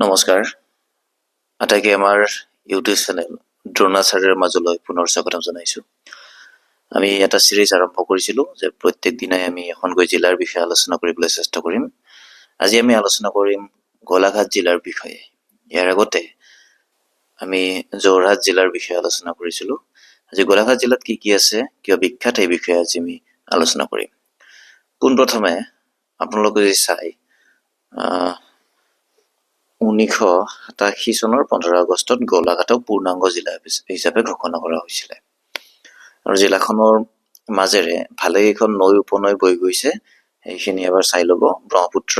নমস্কাৰ, আটাইকে আমাৰ ইউটিউব চেনেল দ্ৰোণাচাৰ্যৰ মাজলৈ পুনৰ স্বাগতম জনাইছোঁ। আমি এটা চিৰিজ আৰম্ভ কৰিছিলোঁ যে প্ৰত্যেক দিনাই আমি এখনকৈ জিলাৰ বিষয়ে আলোচনা কৰিবলৈ চেষ্টা কৰিম। আজি আমি আলোচনা কৰিম গোলাঘাট জিলাৰ বিষয়ে। ইয়াৰ আগতে আমি যোৰহাট জিলাৰ বিষয়ে আলোচনা কৰিছিলোঁ। আজি গোলাঘাট জিলাত কি কি আছে, কিয় বিখ্যাত, এই বিষয়ে আজি আমি আলোচনা কৰিম। পোনপ্ৰথমে আপোনালোকে যদি চাই 1987 চনৰ 15 আগষ্টত গোলাঘাটক পূৰ্ণাংগ জিলা হিচাপে ঘোষণা কৰা হৈছিলে। আৰু জিলাখনৰ মাজেৰে ভালেকেইখন নৈ উপনৈ বৈ গৈছে। সেইখিনি এবাৰ চাই ল'ব। ব্ৰহ্মপুত্ৰ,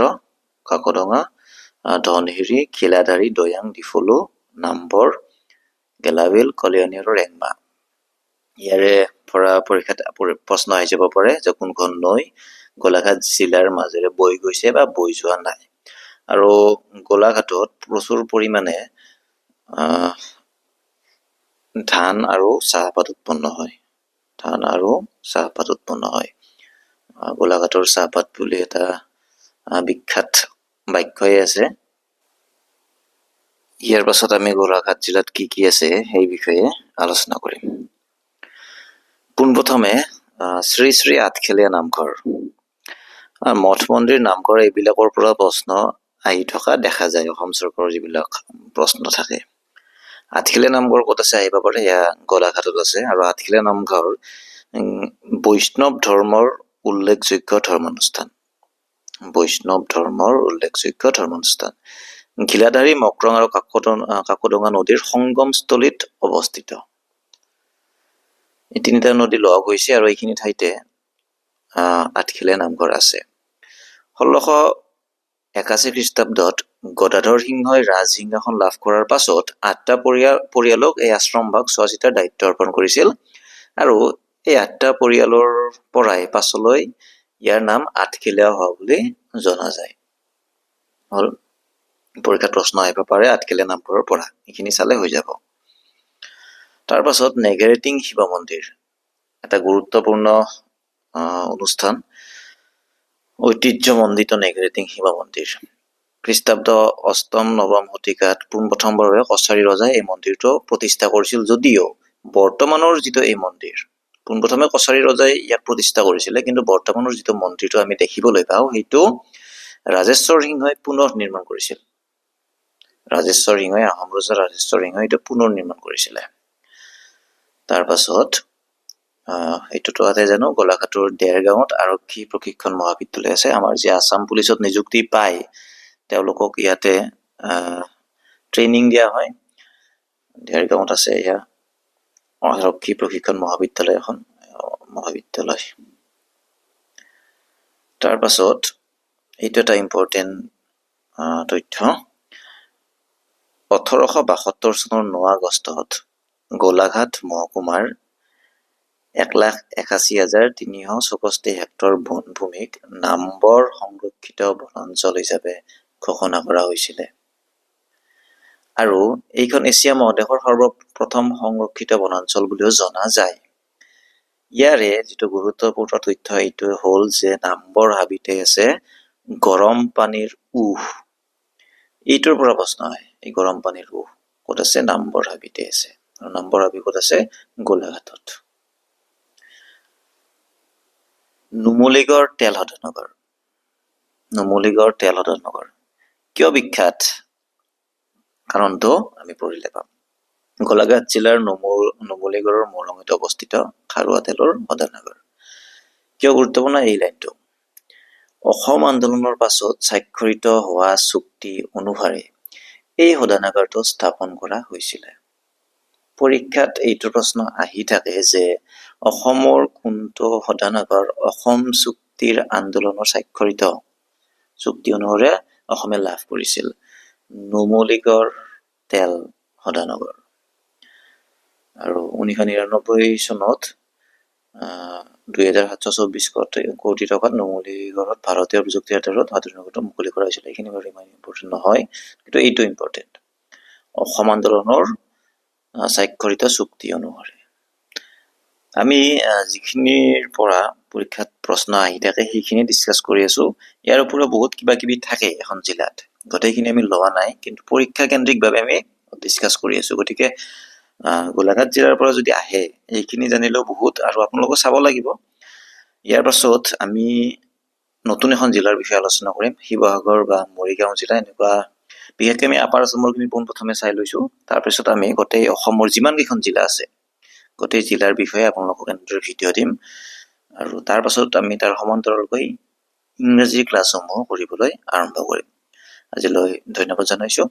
কাকডঙা, ধনশিৰি, খিলাধাৰী, দৈয়াং, ডিফলু, নামবৰ, গেলাবিল, কলিয়ানী আৰু ৰেংমা। ইয়াৰে পৰা পৰীক্ষাত প্ৰশ্ন আহি যাব পাৰে যে কোনখন নৈ গোলাঘাট জিলাৰ মাজেৰে বৈ গৈছে বা বৈ যোৱা নাই। আৰু গোলাঘাটত প্ৰচুৰ পৰিমাণে ধান আৰু চাহপাত উৎপন্ন হয়। গোলাঘাটৰ চাহপাত বুলি এটা বিখ্যাত বাক্যই আছে। ইয়াৰ পাছত আমি গোলাঘাট জিলাত কি কি আছে সেই বিষয়ে আলোচনা কৰিম। পোনপ্ৰথমে শ্ৰী শ্ৰী আঠখেলীয়া নামঘৰ, মঠ মন্দিৰ, নামঘৰ, এইবিলাকৰ পৰা প্ৰশ্ন আহি থকা দেখা যায়। অসম চৰকাৰৰ যিবিলাক প্ৰশ্ন থাকে, আঠখেলীয়া নামঘৰ ক'ত আছে আহিব পাৰে, এয়া গোলাঘাটত আছে। আৰু আঠখেলীয়া নামঘৰ বৈষ্ণৱ ধৰ্মৰ উল্লেখযোগ্য ধৰ্মানুষ্ঠান। ঘিলাধাৰী, মকৰং আৰু কাকডঙা নদীৰ সংগমস্থলীত অৱস্থিত। এই তিনিটা নদী লগ হৈছে আৰু এইখিনি ঠাইতে আঠখেলীয়া নামঘৰ আছে। 1681 খ্ৰীষ্টাব্দত গদাধৰ সিংহই ৰাজসিংহাসন লাভ কৰাৰ পাছত 8টা পৰিয়ালক এই আশ্ৰম ভাগ চোৱা চিতাৰ দায়িত্ব অৰ্পণ কৰিছিল। আৰু এই 8টা পৰিয়ালৰ পৰাই পাছলৈ ইয়াৰ নাম আঠখেলীয়া হোৱা বুলি জনা যায়। হ'ল পৰীক্ষাত প্ৰশ্ন আহিব পাৰে আঠখেলীয়া নামঘৰৰ পৰা, এইখিনি চালে হৈ যাব। তাৰ পাছত নেগেৰেটিং শিৱ মন্দিৰ, এটা গুৰুত্বপূৰ্ণ অনুষ্ঠান, ঐতিহ্যমণ্ডিত নেগেৰেটিং শিৱ মন্দিৰ। খ্ৰীষ্টাব্দ 8ম-9ম শতিকাত পোনপ্ৰথমবাৰলৈ কছাৰী ৰজাই এই মন্দিৰটো প্ৰতিষ্ঠা কৰিছিল। যদিও বৰ্তমানৰ যিটো এই মন্দিৰ, পোনপ্ৰথমে কছাৰী ৰজাই ইয়াক প্ৰতিষ্ঠা কৰিছিলে, কিন্তু বৰ্তমানৰ যিটো মন্দিৰটো আমি দেখিবলৈ পাওঁ সেইটো ৰাজেশ্বৰ সিংহই পুনৰ নিৰ্মাণ কৰিছিল। আহোম ৰজা ৰাজেশ্বৰ সিংহই এইটো পুনৰ নিৰ্মাণ কৰিছিলে। তাৰ পাছত এইটোতো আছে জানো, গোলাঘাটৰ দেৰগাঁৱত আৰক্ষী প্ৰশিক্ষণ মহাবিদ্যালয় আছে। আমাৰ যি আছাম পুলিচত নিযুক্তি পায় তেওঁলোকক ইয়াতে ট্ৰেইনিং দিয়া হয়। দেৰগাঁৱত আছে এয়া আৰক্ষী প্ৰশিক্ষণ মহাবিদ্যালয় এখন মহাবিদ্যালয়। তাৰ পাছত এইটো এটা ইম্পৰ্টেণ্ট তথ্য, 1872 চনৰ 9 আগষ্টত গোলাঘাট মহকুমাৰ 1,81,364 হেক্টৰ বনভূমিক নামবৰ সংৰক্ষিত বনাঞ্চল হিচাপে ঘোষণা কৰা হৈছিলে। আৰু এইখন এছিয়া মহাদেশৰ সৰ্বপ্ৰথম সংৰক্ষিত বনাঞ্চল বুলিও জনা যায়। ইয়াৰে যিটো গুৰুত্বপূৰ্ণ তথ্য এইটো হ'ল যে নামবৰ হাবিতে আছে গৰম পানীৰ উহ। এইটোৰ পৰা প্ৰশ্ন হয়, এই গৰম পানীৰ উহ ক'ত আছে? নামবৰ হাবিতে আছে। আৰু নামবৰ হাবি ক'ত আছে? গোলাঘাটত। নুমলীগড় তেল শোধনাগাৰ কিয় বিখ্যাত? কাৰণটো আমি পঢ়িলে পাম। গোলাঘাট জিলাৰ নুমলীগড়ৰ মৰঙত অৱস্থিত খাৰুৱা তেলৰ শোধনাগাৰ। কিয় গুৰুত্বপূৰ্ণ এই লাইনটো? অসম আন্দোলনৰ পাছত স্বাক্ষৰিত হোৱা চুক্তি অনুসাৰে এই শোধনাগাৰটো স্থাপন কৰা হৈছিলে। পৰীক্ষাত এইটো প্ৰশ্ন আহি থাকে যে অসমৰ কোনটো শোধনাগাৰ অসম চুক্তিৰ আন্দোলনৰ স্বাক্ষৰিত চুক্তি অনুসাৰে অসমে লাভ কৰিছিল? নুমলীগড় তেল শোধনাগাৰ। আৰু 1999 চনত 2,724 কোটি টকাত নুমলীগড়ত ভাৰতীয় প্ৰযুক্তিৰ আধাৰত শোধনাগাৰটো মুকলি কৰা হৈছিল। এইখিনি বাৰু ইমান ইম্পৰ্টেণ্ট নহয়, কিন্তু এইটো ইম্পৰ্টেণ্ট। অসম আন্দোলনৰ স্বাক্ষৰিত চুক্তি অনুসাৰে আমি যিখিনিৰ পৰা পৰীক্ষাত প্ৰশ্ন আহি থাকে সেইখিনি ডিছকাছ কৰি আছো। ইয়াৰ উপৰিও বহুত কিবা কিবি থাকে এখন জিলাত, গোটেইখিনি আমি লোৱা নাই, কিন্তু পৰীক্ষা কেন্দ্ৰিকভাৱে আমি ডিছকাছ কৰি আছোঁ। গতিকে গোলাঘাট জিলাৰ পৰা যদি আহে এইখিনি জানিলেও বহুত, আৰু আপোনালোকে চাব লাগিব। ইয়াৰ পাছত আমি নতুন এখন জিলাৰ বিষয়ে আলোচনা কৰিম, শিৱসাগৰ বা মৰিগাঁও জিলা। এনেকুৱা বিশেষকৈ আমি আপাৰ আছামৰখিনি পোনপ্ৰথমে চাই লৈছোঁ। তাৰপিছত আমি গোটেই অসমৰ যিমানকেইখন জিলা আছে গোটেই জিলাৰ বিষয়ে আপোনালোকক এনেদৰে ভিডিঅ' দিম, আৰু তাৰ পাছত আমি তাৰ সমান্তৰালকৈ ইংৰাজী ক্লাছসমূহ কৰিবলৈ আৰম্ভ কৰিম। আজিলৈ ধন্যবাদ জনাইছোঁ।